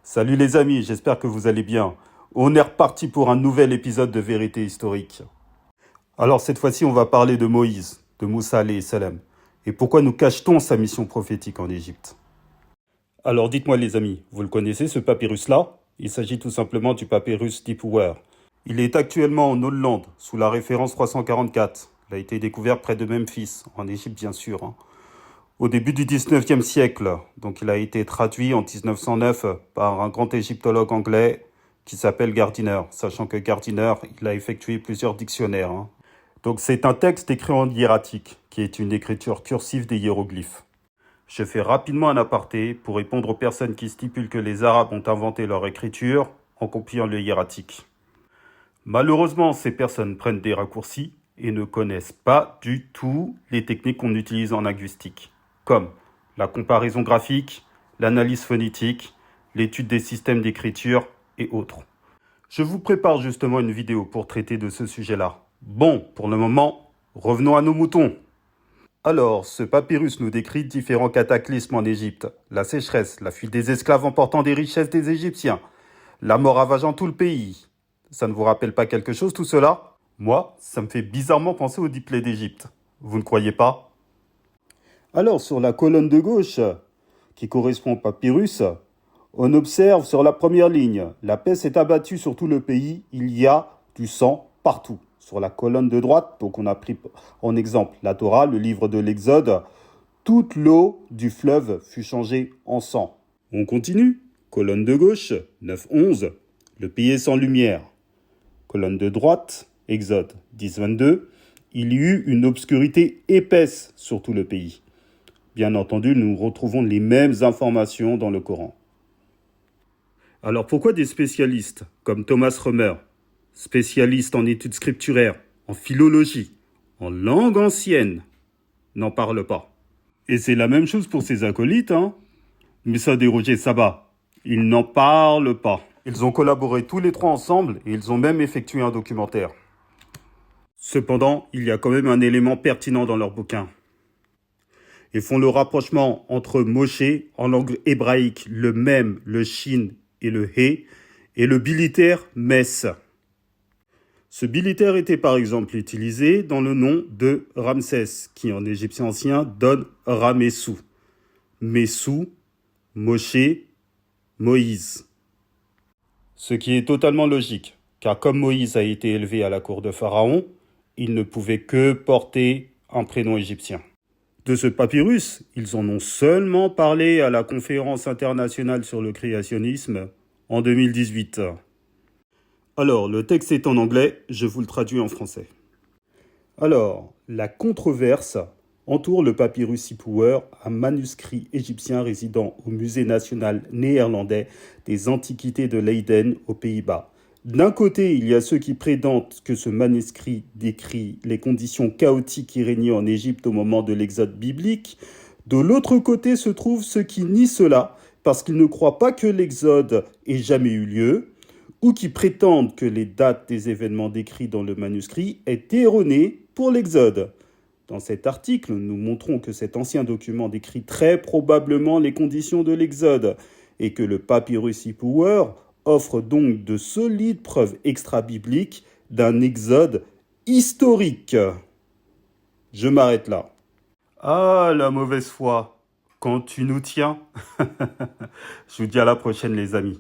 Salut les amis, j'espère que vous allez bien. On est reparti pour un nouvel épisode de Vérité historique. Alors cette fois-ci, on va parler de Moïse, de Moussa alayhi salam. Et pourquoi nous cache-t-on sa mission prophétique en Égypte? Alors dites-moi les amis, vous le connaissez ce papyrus-là? Il s'agit tout simplement du papyrus Dipouwer. Il est actuellement en Hollande, sous la référence 344. Il a été découvert près de Memphis, en Égypte bien sûr, au début du 19e siècle. Donc il a été traduit en 1909 par un grand égyptologue anglais qui s'appelle Gardiner, sachant que Gardiner, il a effectué plusieurs dictionnaires. Donc c'est un texte écrit en hiératique, qui est une écriture cursive des hiéroglyphes. Je fais rapidement un aparté pour répondre aux personnes qui stipulent que les Arabes ont inventé leur écriture en copiant le hiératique. Malheureusement, ces personnes prennent des raccourcis et ne connaissent pas du tout les techniques qu'on utilise en linguistique, comme la comparaison graphique, l'analyse phonétique, l'étude des systèmes d'écriture et autres. Je vous prépare justement une vidéo pour traiter de ce sujet-là. Bon, pour le moment, revenons à nos moutons. Alors, ce papyrus nous décrit différents cataclysmes en Égypte. La sécheresse, la fuite des esclaves emportant des richesses des Égyptiens, la mort ravageant tout le pays. Ça ne vous rappelle pas quelque chose tout cela? Moi, ça me fait bizarrement penser au diplôme d'Égypte. Vous ne croyez pas? Alors, sur la colonne de gauche, qui correspond au papyrus, on observe sur la première ligne, la peste est abattue sur tout le pays, il y a du sang partout. Sur la colonne de droite, donc on a pris en exemple la Torah, le livre de l'Exode, toute l'eau du fleuve fut changée en sang. On continue. Colonne de gauche, 9-11, le pays est sans lumière. Colonne de droite, Exode 10-22, il y eut une obscurité épaisse sur tout le pays. Bien entendu, nous retrouvons les mêmes informations dans le Coran. Alors pourquoi des spécialistes comme Thomas Römer, spécialiste en études scripturaires, en philologie, en langue ancienne, n'en parlent pas? Et c'est la même chose pour ses acolytes, Messa et Roger Sabat. Ils n'en parlent pas. Ils ont collaboré tous les trois ensemble et ils ont même effectué un documentaire. Cependant, il y a quand même un élément pertinent dans leur bouquin. Ils font le rapprochement entre Moshe, en langue hébraïque, le Mem, le Shin et le He, et le bilitaire Mess. Ce bilitaire était par exemple utilisé dans le nom de Ramsès, qui en égyptien ancien donne Ramessou. Messou, Moshe, Moïse. Ce qui est totalement logique, car comme Moïse a été élevé à la cour de Pharaon, il ne pouvait que porter un prénom égyptien. De ce papyrus, ils en ont seulement parlé à la conférence internationale sur le créationnisme en 2018. Alors, le texte est en anglais, je vous le traduis en français. Alors, la controverse entoure le papyrus Dipouwer, un manuscrit égyptien résidant au Musée national néerlandais des antiquités de Leiden aux Pays-Bas. D'un côté, il y a ceux qui prétendent que ce manuscrit décrit les conditions chaotiques qui régnaient en Égypte au moment de l'exode biblique. De l'autre côté se trouvent ceux qui nient cela parce qu'ils ne croient pas que l'exode ait jamais eu lieu ou qui prétendent que les dates des événements décrits dans le manuscrit étaient erronées pour l'exode. Dans cet article, nous montrons que cet ancien document décrit très probablement les conditions de l'exode et que le papyrus Dipouwer offre donc de solides preuves extra-bibliques d'un exode historique. Je m'arrête là. Ah, la mauvaise foi, quand tu nous tiens. Je vous dis à la prochaine les amis.